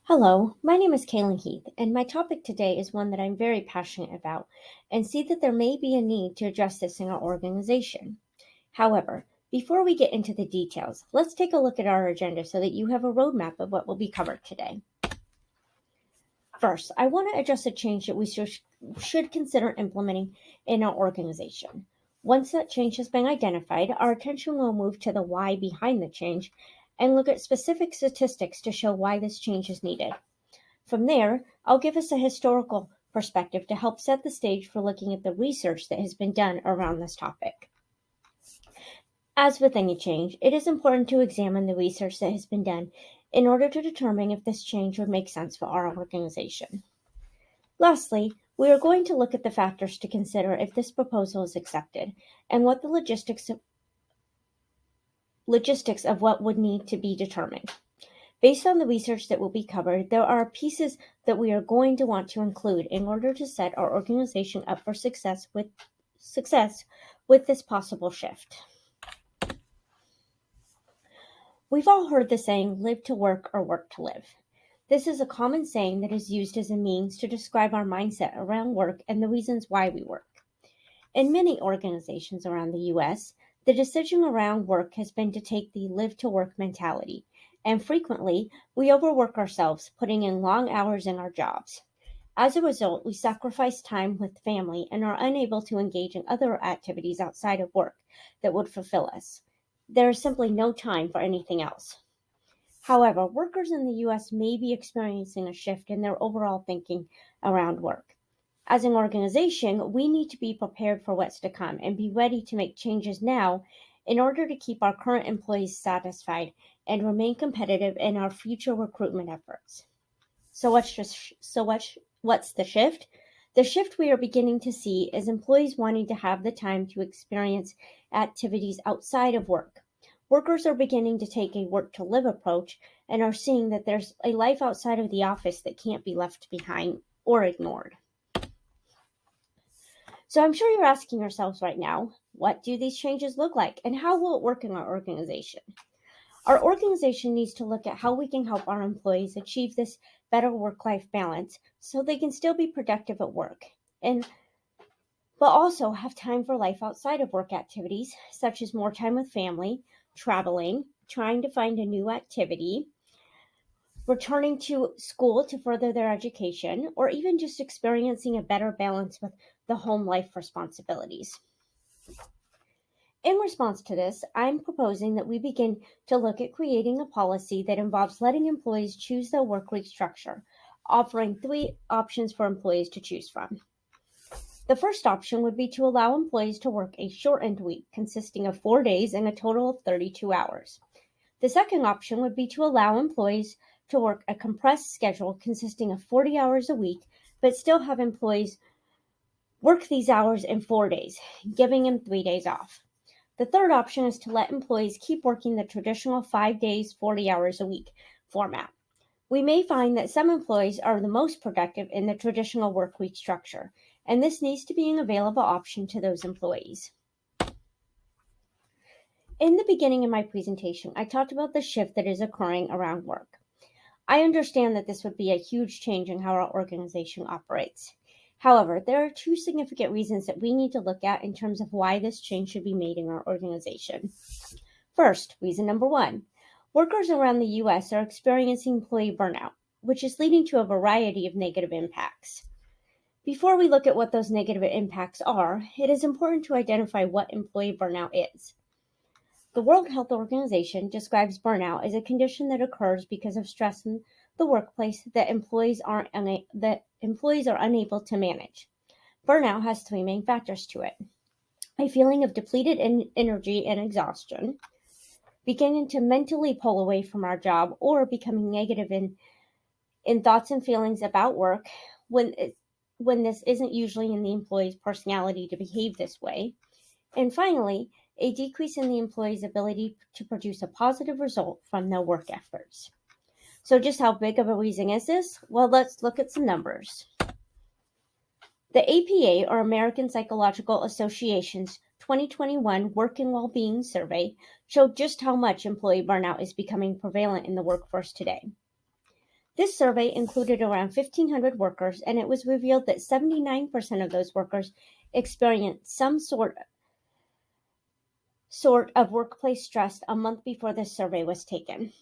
Hello, my name is Kaylin Heath, and my topic today is one that I'm very passionate about and see that there may be a need to address this in our organization. However, before we get into the details, let's take a look at our agenda so that you have a roadmap of what will be covered today. First, I want to address a change that we should consider implementing in our organization. Once that change has been identified, our attention will move to the why behind the change and look at specific statistics to show why this change is needed. From there, I'll give us a historical perspective to help set the stage for looking at the research that has been done around this topic. As with any change, it is important to examine the research that has been done in order to determine if this change would make sense for our organization. Lastly, we are going to look at the factors to consider if this proposal is accepted and what the logistics of what would need to be determined. Based on the research that will be covered, there are pieces that we are going to want to include in order to set our organization up for success with this possible shift. We've all heard the saying, live to work or work to live. This is a common saying that is used as a means to describe our mindset around work and the reasons why we work. In many organizations around the U.S., the decision around work has been to take the live to work mentality, and frequently we overwork ourselves, putting in long hours in our jobs. As a result, we sacrifice time with family and are unable to engage in other activities outside of work that would fulfill us. There is simply no time for anything else. However, workers in the U.S. may be experiencing a shift in their overall thinking around work. As an organization, we need to be prepared for what's to come and be ready to make changes now in order to keep our current employees satisfied and remain competitive in our future recruitment efforts. So what's the shift? The shift we are beginning to see is employees wanting to have the time to experience activities outside of work. Workers are beginning to take a work to live approach and are seeing that there's a life outside of the office that can't be left behind or ignored. So I'm sure you're asking yourselves right now, what do these changes look like and how will it work in our organization? Our organization needs to look at how we can help our employees achieve this better work-life balance so they can still be productive at work, but also have time for life outside of work activities, such as more time with family, traveling, trying to find a new activity, returning to school to further their education, or even just experiencing a better balance with the home life responsibilities. In response to this, I'm proposing that we begin to look at creating a policy that involves letting employees choose their workweek structure, offering 3 options for employees to choose from. The first option would be to allow employees to work a shortened week consisting of 4 days and a total of 32 hours. The second option would be to allow employees to work a compressed schedule consisting of 40 hours a week, but still have employees work these hours in 4 days, giving them 3 days off. The third option is to let employees keep working the traditional 5 days, 40 hours a week format. We may find that some employees are the most productive in the traditional workweek structure, and this needs to be an available option to those employees. In the beginning of my presentation, I talked about the shift that is occurring around work. I understand that this would be a huge change in how our organization operates. However, there are 2 significant reasons that we need to look at in terms of why this change should be made in our organization. First, reason number 1, workers around the U.S. are experiencing employee burnout, which is leading to a variety of negative impacts. Before we look at what those negative impacts are, it is important to identify what employee burnout is. The World Health Organization describes burnout as a condition that occurs because of stress in the workplace that employees are unable to manage. Burnout has 3 main factors to it: a feeling of depleted energy and exhaustion, beginning to mentally pull away from our job, or becoming negative in thoughts and feelings about work when this isn't usually in the employee's personality to behave this way. And finally, a decrease in the employee's ability to produce a positive result from their work efforts. So just how big of a reason is this? Well, let's look at some numbers. The APA, or American Psychological Association's 2021 Work and Well-Being Survey, showed just how much employee burnout is becoming prevalent in the workforce today. This survey included around 1,500 workers, and it was revealed that 79% of those workers experienced some sort of workplace stress a month before this survey was taken.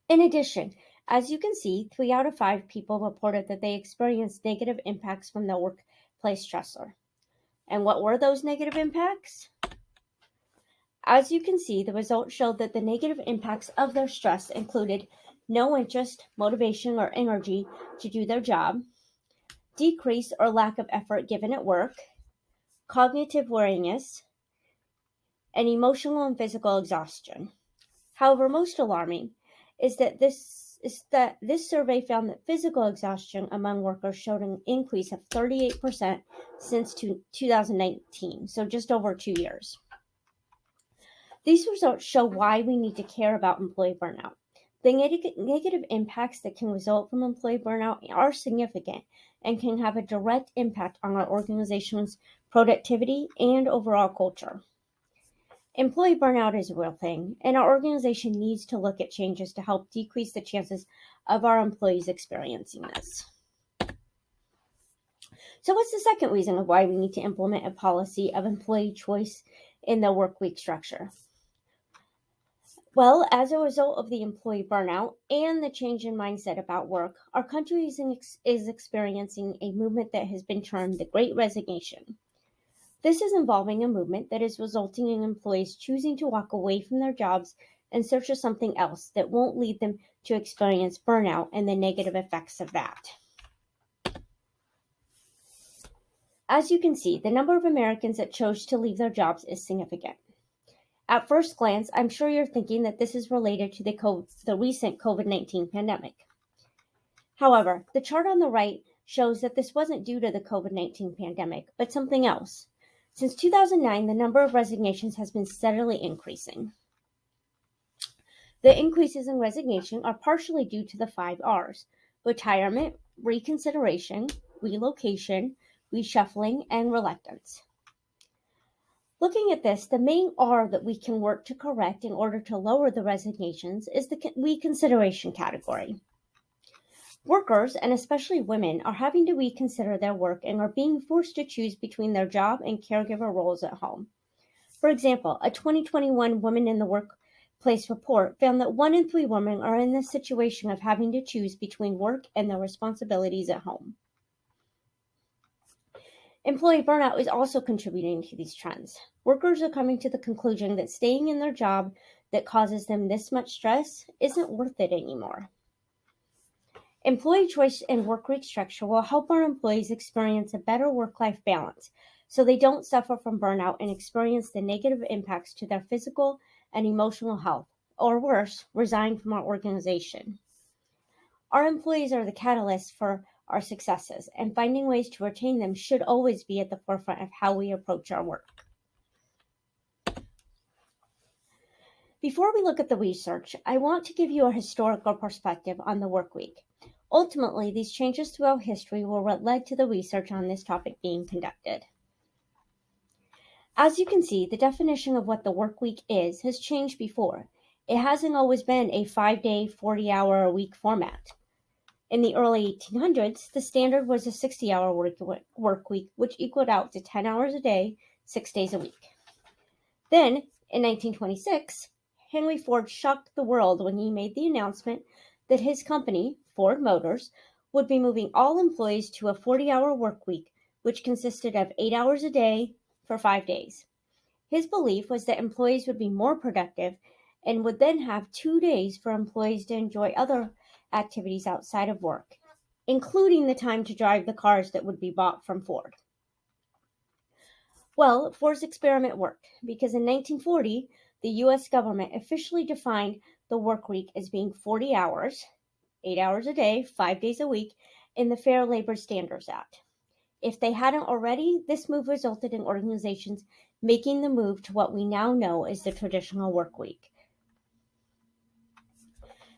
In addition, as you can see, 3 out of 5 people reported that they experienced negative impacts from their workplace stressor. And what were those negative impacts? As you can see, the results showed that the negative impacts of their stress included no interest, motivation, or energy to do their job, decrease or lack of effort given at work, cognitive weariness, and emotional and physical exhaustion. However, most alarming is that this survey found that physical exhaustion among workers showed an increase of 38% since 2019, so just over 2 years. These results show why we need to care about employee burnout. The negative impacts that can result from employee burnout are significant and can have a direct impact on our organization's productivity and overall culture. Employee burnout is a real thing, and our organization needs to look at changes to help decrease the chances of our employees experiencing this. So what's the second reason of why we need to implement a policy of employee choice in the work week structure? Well, as a result of the employee burnout and the change in mindset about work, our country is experiencing a movement that has been termed the Great Resignation. This is involving a movement that is resulting in employees choosing to walk away from their jobs in search of something else that won't lead them to experience burnout and the negative effects of that. As you can see, the number of Americans that chose to leave their jobs is significant. At first glance, I'm sure you're thinking that this is related to the recent COVID-19 pandemic. However, the chart on the right shows that this wasn't due to the COVID-19 pandemic, but something else. Since 2009, the number of resignations has been steadily increasing. The increases in resignation are partially due to the 5 R's: retirement, reconsideration, relocation, reshuffling, and reluctance. Looking at this, the main R that we can work to correct in order to lower the resignations is the reconsideration category. Workers, and especially women, are having to reconsider their work and are being forced to choose between their job and caregiver roles at home. For example, a 2021 Women in the Workplace report found that 1 in 3 women are in the situation of having to choose between work and their responsibilities at home. Employee burnout is also contributing to these trends. Workers are coming to the conclusion that staying in their job that causes them this much stress isn't worth it anymore. Employee choice and work week structure will help our employees experience a better work-life balance so they don't suffer from burnout and experience the negative impacts to their physical and emotional health, or worse, resign from our organization. Our employees are the catalyst for our successes, and finding ways to retain them should always be at the forefront of how we approach our work. Before we look at the research, I want to give you a historical perspective on the work week. Ultimately, these changes throughout history were what led to the research on this topic being conducted. As you can see, the definition of what the work week is has changed before. It hasn't always been a 5-day, 40-hour-a-week format. In the early 1800s, the standard was a 60-hour work week, which equaled out to 10 hours a day, 6 days a week. Then, in 1926, Henry Ford shocked the world when he made the announcement that his company, Ford Motors, would be moving all employees to a 40-hour work week, which consisted of 8 hours a day for 5 days. His belief was that employees would be more productive and would then have 2 days for employees to enjoy other activities outside of work, including the time to drive the cars that would be bought from Ford. Well, Ford's experiment worked because in 1940, the U.S. government officially defined the work week as being 40 hours, 8 hours a day, 5 days a week, in the Fair Labor Standards Act. If they hadn't already, this move resulted in organizations making the move to what we now know as the traditional work week.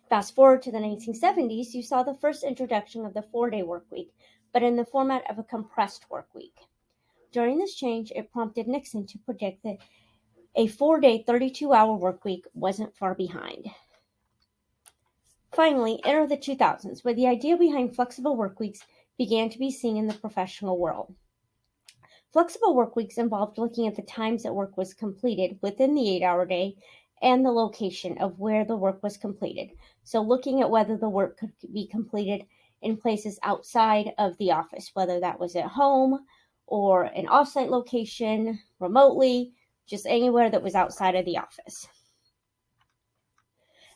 Fast forward to the 1970s, you saw the first introduction of the 4-day work week, but in the format of a compressed work week. During this change, it prompted Nixon to predict that a 4-day, 32-hour work week wasn't far behind. Finally, enter the 2000s, where the idea behind flexible work weeks began to be seen in the professional world. Flexible work weeks involved looking at the times that work was completed within the 8-hour day and the location of where the work was completed. So looking at whether the work could be completed in places outside of the office, whether that was at home or an offsite location, remotely, just anywhere that was outside of the office.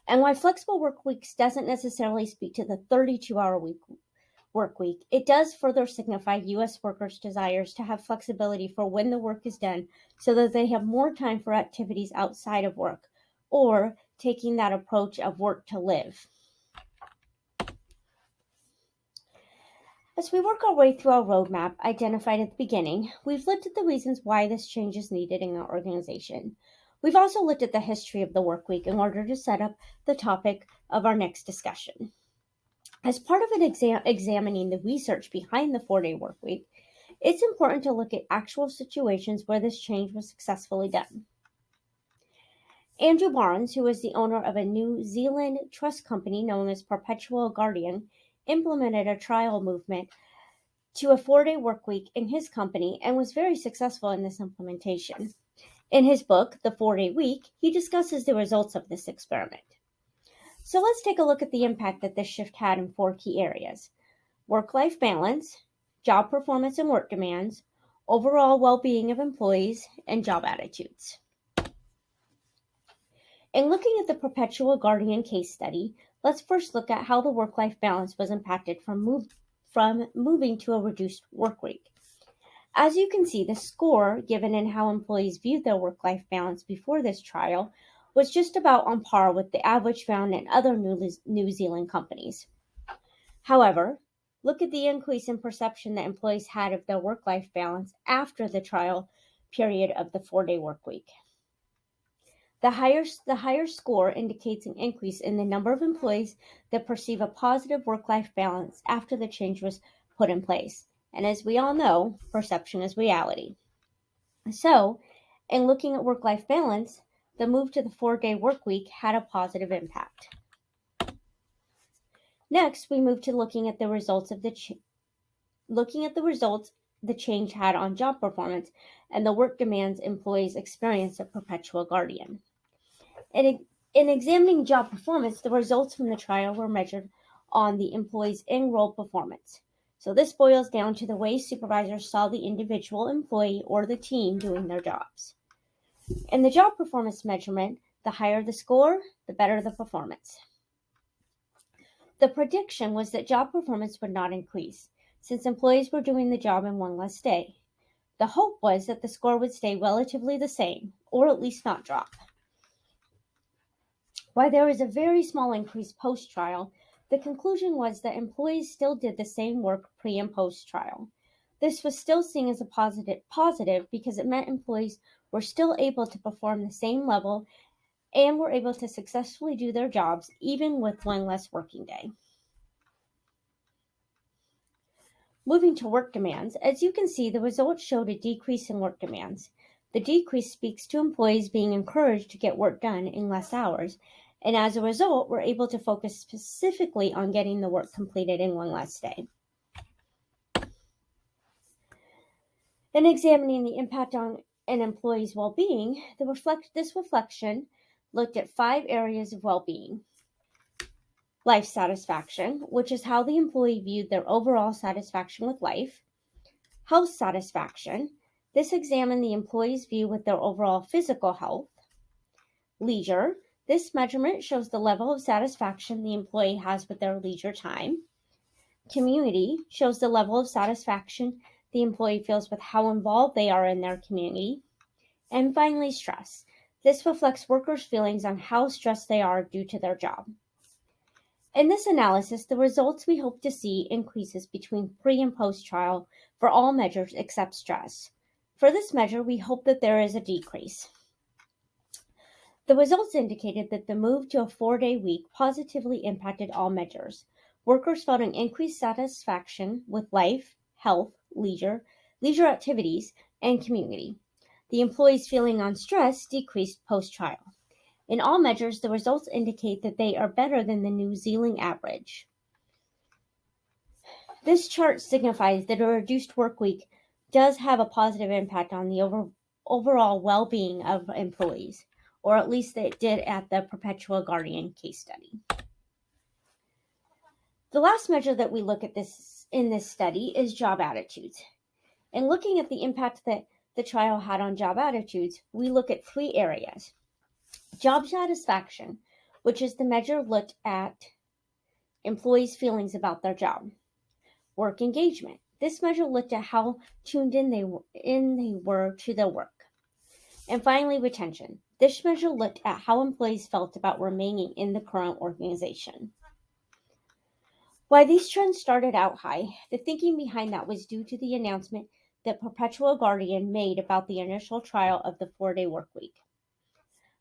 And why flexible work weeks doesn't necessarily speak to the 32-hour work week, it does further signify U.S. workers' desires to have flexibility for when the work is done so that they have more time for activities outside of work, or taking that approach of work to live. As we work our way through our roadmap identified at the beginning, we've looked at the reasons why this change is needed in our organization. We've also looked at the history of the work week in order to set up the topic of our next discussion. As part of examining the research behind the 4-day work week, it's important to look at actual situations where this change was successfully done. Andrew Barnes, who is the owner of a New Zealand trust company known as Perpetual Guardian, implemented a trial movement to a 4-day work week in his company and was very successful in this implementation. In his book, The 4-Day Week, he discusses the results of this experiment. So let's take a look at the impact that this shift had in 4 key areas: work-life balance, job performance and work demands, overall well-being of employees, and job attitudes. In looking at the Perpetual Guardian case study, let's first look at how the work-life balance was impacted from moving to a reduced work week. As you can see, the score given in how employees viewed their work-life balance before this trial was just about on par with the average found in other New Zealand companies. However, look at the increase in perception that employees had of their work-life balance after the trial period of the 4-day work week. The higher score indicates an increase in the number of employees that perceive a positive work-life balance after the change was put in place. And as we all know, perception is reality. So, in looking at work-life balance, the move to the 4-day work week had a positive impact. Next, we move to looking at the results the change had on job performance and the work demands employees experience at Perpetual Guardian. In examining job performance, the results from the trial were measured on the employee's in-role performance. So this boils down to the way supervisors saw the individual employee or the team doing their jobs. In the job performance measurement, the higher the score, the better the performance. The prediction was that job performance would not increase, since employees were doing the job in one less day. The hope was that the score would stay relatively the same, or at least not drop. While there was a very small increase post-trial, the conclusion was that employees still did the same work pre- and post-trial. This was still seen as a positive because it meant employees were still able to perform the same level and were able to successfully do their jobs even with one less working day. Moving to work demands, as you can see, the results showed a decrease in work demands. The decrease speaks to employees being encouraged to get work done in less hours, and as a result, we're able to focus specifically on getting the work completed in one less day. In examining the impact on an employee's well-being, this reflection looked at 5 areas of well-being. Life satisfaction, which is how the employee viewed their overall satisfaction with life. Health satisfaction, this examined the employee's view with their overall physical health. Leisure, this measurement shows the level of satisfaction the employee has with their leisure time. Community shows the level of satisfaction the employee feels with how involved they are in their community. And finally, stress. This reflects workers' feelings on how stressed they are due to their job. In this analysis, the results we hope to see increases between pre- and post-trial for all measures except stress. For this measure, we hope that there is a decrease. The results indicated that the move to a 4-day week positively impacted all measures. Workers felt an increased satisfaction with life, health, leisure activities, and community. The employees' feeling on stress decreased post-trial. In all measures, the results indicate that they are better than the New Zealand average. This chart signifies that a reduced work week does have a positive impact on the overall well-being of employees, or at least it did at the Perpetual Guardian case study. The last measure that we look at in this study is job attitudes. In looking at the impact that the trial had on job attitudes, we look at 3 areas. Job satisfaction, which is the measure looked at employees' feelings about their job. Work engagement. This measure looked at how tuned in they were to their work. And finally, retention. This measure looked at how employees felt about remaining in the current organization. While these trends started out high, the thinking behind that was due to the announcement that Perpetual Guardian made about the initial trial of the 4-day workweek.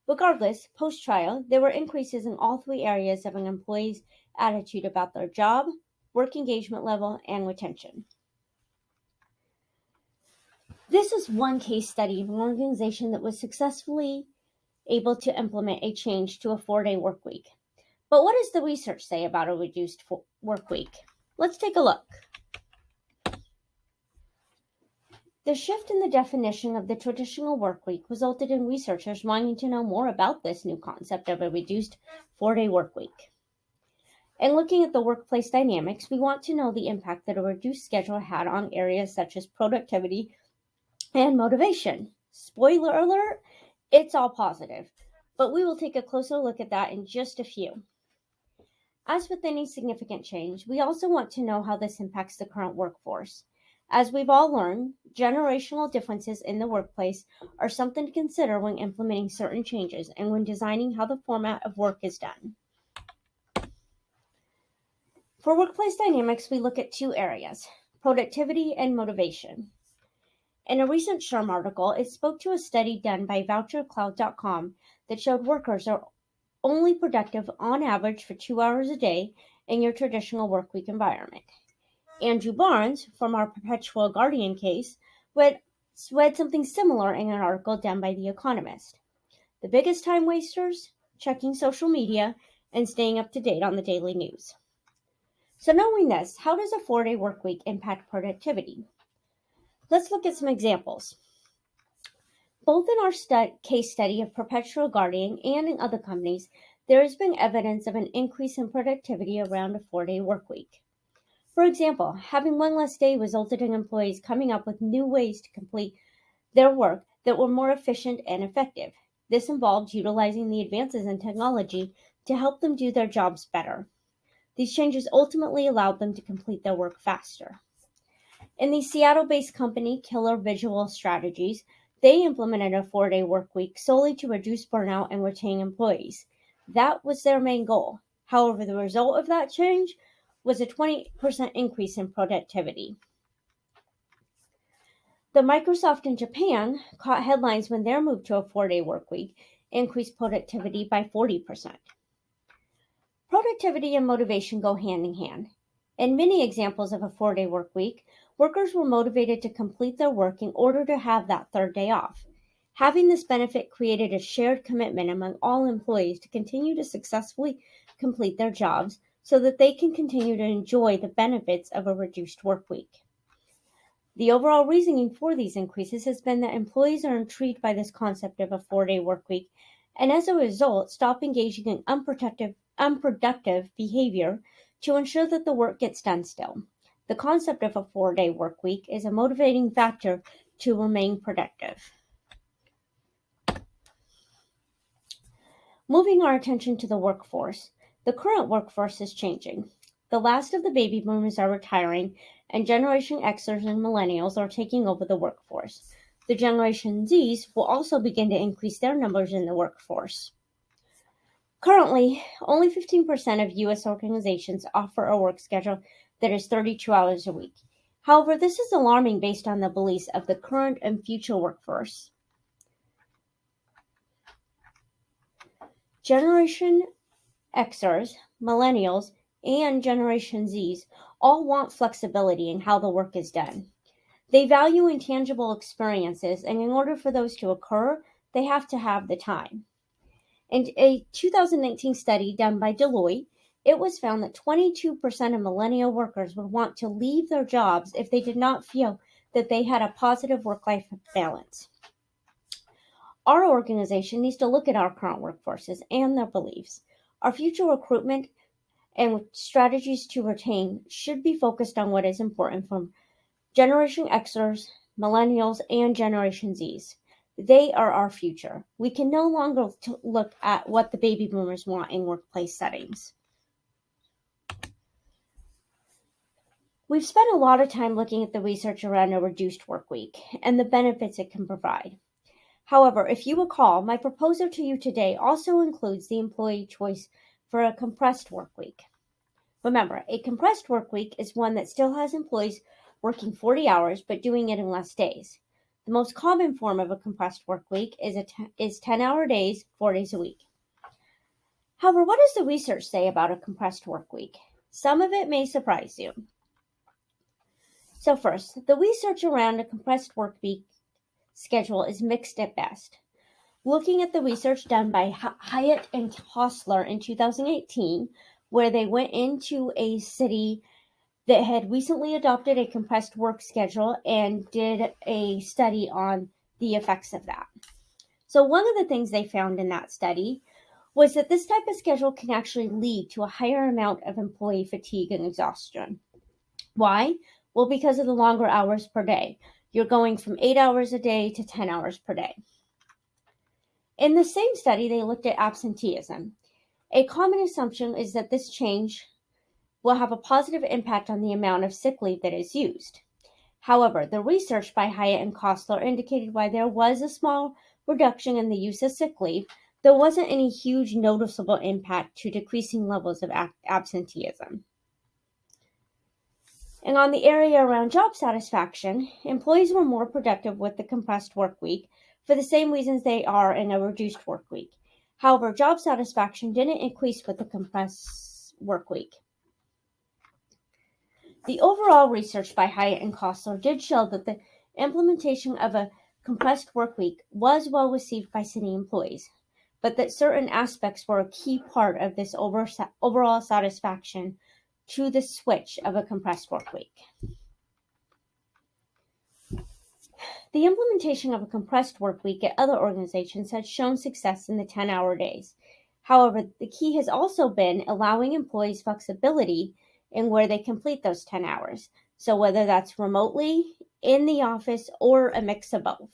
Regardless, post-trial, there were increases in all 3 areas of an employee's attitude about their job, work engagement level, and retention. This is one case study of an organization that was successfully able to implement a change to a 4-day work week. But what does the research say about a reduced work week? Let's take a look. The shift in the definition of the traditional work week resulted in researchers wanting to know more about this new concept of a reduced 4-day work week. In looking at the workplace dynamics, we want to know the impact that a reduced schedule had on areas such as productivity and motivation. Spoiler alert, it's all positive, but we will take a closer look at that in just a few. As with any significant change, we also want to know how this impacts the current workforce. As we've all learned, generational differences in the workplace are something to consider when implementing certain changes and when designing how the format of work is done. For workplace dynamics, we look at 2 areas, productivity and motivation. In a recent SHRM article, it spoke to a study done by VoucherCloud.com that showed workers are only productive on average for 2 hours a day in your traditional workweek environment. Andrew Barnes, from our Perpetual Guardian case, read something similar in an article done by The Economist. The biggest time wasters? Checking social media and staying up to date on the daily news. So knowing this, how does a 4-day workweek impact productivity? Let's look at some examples. Both in our case study of Perpetual Guardian and in other companies, there has been evidence of an increase in productivity around a 4-day workweek. For example, having one less day resulted in employees coming up with new ways to complete their work that were more efficient and effective. This involved utilizing the advances in technology to help them do their jobs better. These changes ultimately allowed them to complete their work faster. In the Seattle-based company Killer Visual Strategies, they implemented a 4-day workweek solely to reduce burnout and retain employees. That was their main goal. However, the result of that change was a 20% increase in productivity. The Microsoft in Japan caught headlines when their move to a 4-day workweek increased productivity by 40%. Productivity and motivation go hand in hand. In many examples of a 4-day workweek, workers were motivated to complete their work in order to have that 3rd day off. Having this benefit created a shared commitment among all employees to continue to successfully complete their jobs so that they can continue to enjoy the benefits of a reduced workweek. The overall reasoning for these increases has been that employees are intrigued by this concept of a 4-day workweek and as a result stop engaging in unproductive behavior to ensure that the work gets done still. The concept of a 4-day workweek is a motivating factor to remain productive. Moving our attention to the workforce, the current workforce is changing. The last of the baby boomers are retiring, and Generation Xers and Millennials are taking over the workforce. The Generation Zs will also begin to increase their numbers in the workforce. Currently, only 15% of U.S. organizations offer a work schedule that is 32 hours a week. However, this is alarming based on the beliefs of the current and future workforce. Generation Xers, Millennials, and Generation Zs all want flexibility in how the work is done. They value intangible experiences, and in order for those to occur, they have to have the time. In a 2019 study done by Deloitte, it was found that 22% of millennial workers would want to leave their jobs if they did not feel that they had a positive work-life balance. Our organization needs to look at our current workforces and their beliefs. Our future recruitment and strategies to retain should be focused on what is important from Generation Xers, Millennials, and Generation Zs. They are our future. We can no longer look at what the baby boomers want in workplace settings. We've spent a lot of time looking at the research around a reduced work week and the benefits it can provide. However, if you recall, my proposal to you today also includes the employee choice for a compressed work week. Remember, a compressed work week is one that still has employees working 40 hours but doing it in less days. The most common form of a compressed work week is 10-hour days, 4 days a week. However, what does the research say about a compressed work week? Some of it may surprise you. So first, the research around a compressed work week schedule is mixed at best. Looking at the research done by Hyatt and Hostler in 2018, where they went into a city that had recently adopted a compressed work schedule and did a study on the effects of that. So one of the things they found in that study was that this type of schedule can actually lead to a higher amount of employee fatigue and exhaustion. Why? Well, because of the longer hours per day. You're going from 8 hours a day to 10 hours per day. In the same study, they looked at absenteeism. A common assumption is that this change will have a positive impact on the amount of sick leave that is used. However, the research by Hyatt and Kostler indicated while there was a small reduction in the use of sick leave, there wasn't any huge noticeable impact to decreasing levels of absenteeism. And on the area around job satisfaction, employees were more productive with the compressed work week for the same reasons they are in a reduced work week. However, job satisfaction didn't increase with the compressed work week. The overall research by Hyatt and Kostler did show that the implementation of a compressed work week was well received by city employees, but that certain aspects were a key part of this overall satisfaction to the switch of a compressed work week. The implementation of a compressed work week at other organizations has shown success in the 10-hour days. However, the key has also been allowing employees flexibility in where they complete those 10 hours. So whether that's remotely, in the office, or a mix of both.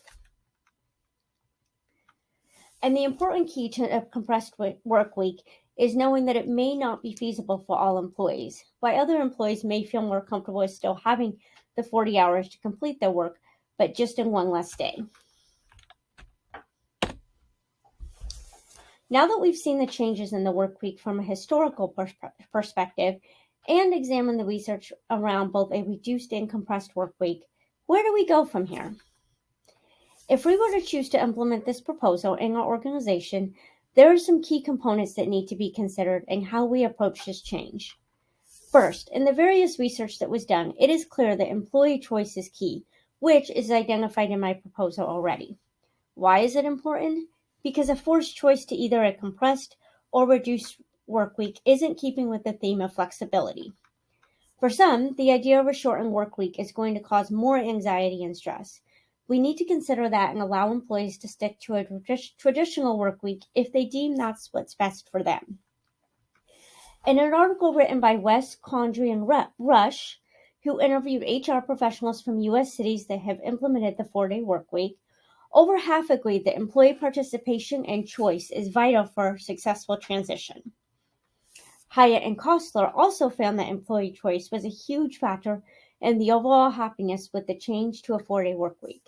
And the important key to a compressed work week is knowing that it may not be feasible for all employees. While other employees may feel more comfortable with still having the 40 hours to complete their work, but just in one less day. Now that we've seen the changes in the work week from a historical perspective and examined the research around both a reduced and compressed work week, where do we go from here? If we were to choose to implement this proposal in our organization, there are some key components that need to be considered in how we approach this change. First, in the various research that was done, it is clear that employee choice is key, which is identified in my proposal already. Why is it important? Because a forced choice to either a compressed or reduced work week isn't keeping with the theme of flexibility. For some, the idea of a shortened work week is going to cause more anxiety and stress. We need to consider that and allow employees to stick to a traditional work week if they deem that's what's best for them. In an article written by West, Condry, and Rush, who interviewed HR professionals from U.S. cities that have implemented the 4-day work week, over half agreed that employee participation and choice is vital for successful transition. Hyatt and Kostler also found that employee choice was a huge factor in the overall happiness with the change to a 4-day work week.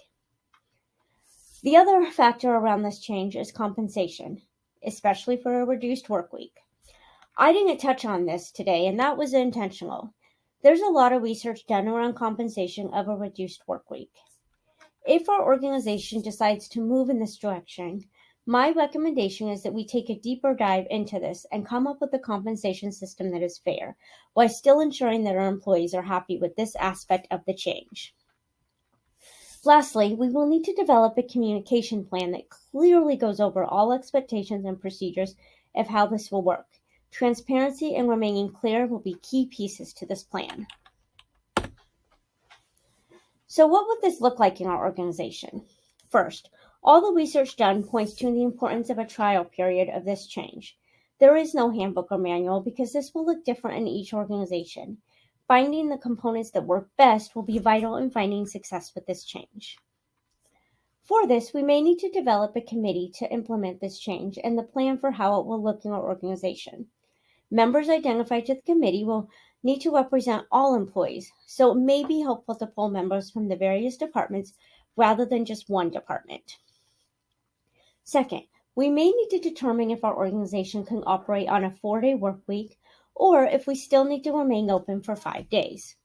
The other factor around this change is compensation, especially for a reduced work week. I didn't touch on this today, and that was intentional. There's a lot of research done around compensation of a reduced work week. If our organization decides to move in this direction, my recommendation is that we take a deeper dive into this and come up with a compensation system that is fair, while still ensuring that our employees are happy with this aspect of the change. Lastly, we will need to develop a communication plan that clearly goes over all expectations and procedures of how this will work. Transparency and remaining clear will be key pieces to this plan. So what would this look like in our organization? First, all the research done points to the importance of a trial period of this change. There is no handbook or manual because this will look different in each organization. Finding the components that work best will be vital in finding success with this change. For this, we may need to develop a committee to implement this change and the plan for how it will look in our organization. Members identified to the committee will need to represent all employees, so it may be helpful to pull members from the various departments rather than just one department. Second, we may need to determine if our organization can operate on a 4-day work week or if we still need to remain open for 5 days.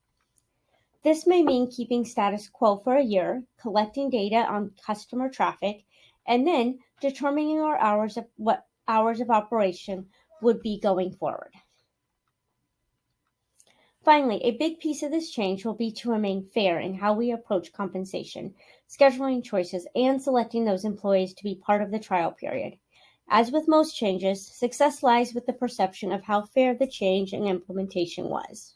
This may mean keeping status quo for a year, collecting data on customer traffic, and then determining what hours of operation would be going forward. Finally, a big piece of this change will be to remain fair in how we approach compensation, scheduling choices, and selecting those employees to be part of the trial period. As with most changes, success lies with the perception of how fair the change and implementation was.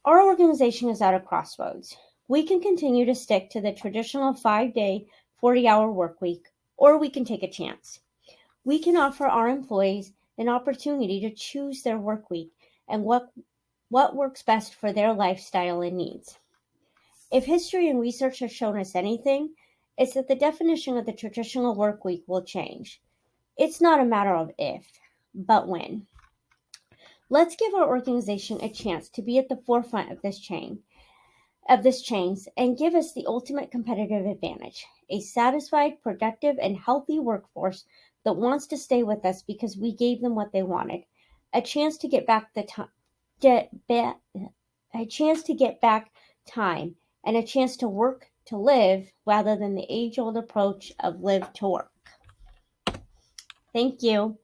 Our organization is at a crossroads. We can continue to stick to the traditional 5-day, 40-hour work week, or we can take a chance. We can offer our employees an opportunity to choose their work week and what works best for their lifestyle and needs. If history and research have shown us anything, it's that the definition of the traditional work week will change. It's not a matter of if, but when. Let's give our organization a chance to be at the forefront of this change and give us the ultimate competitive advantage, a satisfied, productive, and healthy workforce that wants to stay with us because we gave them what they wanted, a chance to get back time, and a chance to work to live rather than the age-old approach of live to work. Thank you.